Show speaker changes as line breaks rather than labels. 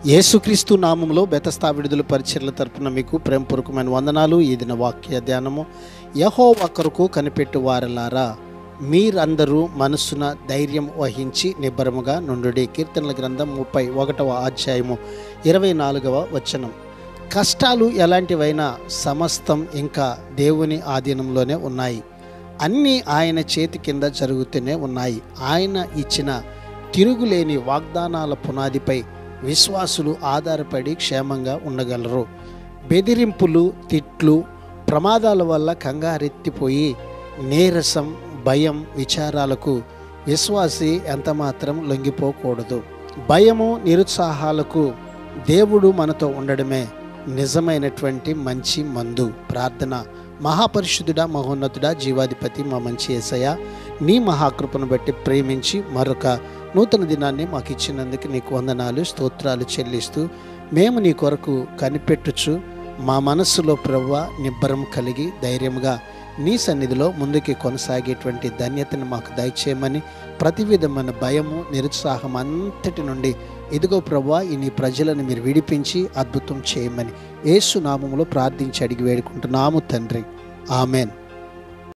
యేసుక్రీస్తు నామములో బెతస్తా విడుదల పరిచర్ల తరపున మీకు ప్రేమపూర్వకమైన వందనాలు. ఈ దిన వాక్య ధ్యానము. యెహోవా కొరకు కనిపెట్టు వారలారా, మీరందరూ మనస్సున ధైర్యం వహించి నిబ్బరముగా నుండుడి. కీర్తనల గ్రంథం 31వ అధ్యాయము 24వ వచనం. కష్టాలు ఎలాంటివైనా సమస్తం ఇంకా దేవుని ఆధీనంలోనే ఉన్నాయి. అన్నీ ఆయన చేతి కింద జరుగుతూనే ఉన్నాయి. ఆయన ఇచ్చిన తిరుగులేని వాగ్దానాల పునాదిపై విశ్వాసులు ఆధారపడి క్షేమంగా ఉండగలరు. బెదిరింపులు, తిట్లు, ప్రమాదాల వల్ల కంగారెత్తిపోయి నీరసం, భయం, విచారాలకు విశ్వాసి ఎంతమాత్రం లొంగిపోకూడదు. భయము, నిరుత్సాహాలకు దేవుడు మనతో ఉండడమే నిజమైనటువంటి మంచి మందు. ప్రార్థన. మహాపరిశుద్ధుడా, మహోన్నతుడా, జీవాధిపతి, మా మంచి యేసయ్య, నీ మహాకృపను బట్టి ప్రేమించి మరొక నూతన దినాన్ని మాకు ఇచ్చినందుకు నీకు వందనాలు, స్తోత్రాలు చెల్లిస్తూ మేము నీ కొరకు కనిపెట్టుచు మా మనస్సులో ప్రభువా నిబ్బరం కలిగి ధైర్యంగా నీ సన్నిధిలో ముందుకి కొనసాగేటువంటి ధన్యతను మాకు దయచేయమని, ప్రతి విధమైన భయము, నిరుత్సాహం అంతటి నుండి ఇదిగో ప్రభువా ఈ నీ ప్రజలను మీరు విడిపించి అద్భుతం చేయమని యేసు నామములో ప్రార్థించి అడిగి వేడుకుంటున్నాము తండ్రి. ఆమెన్.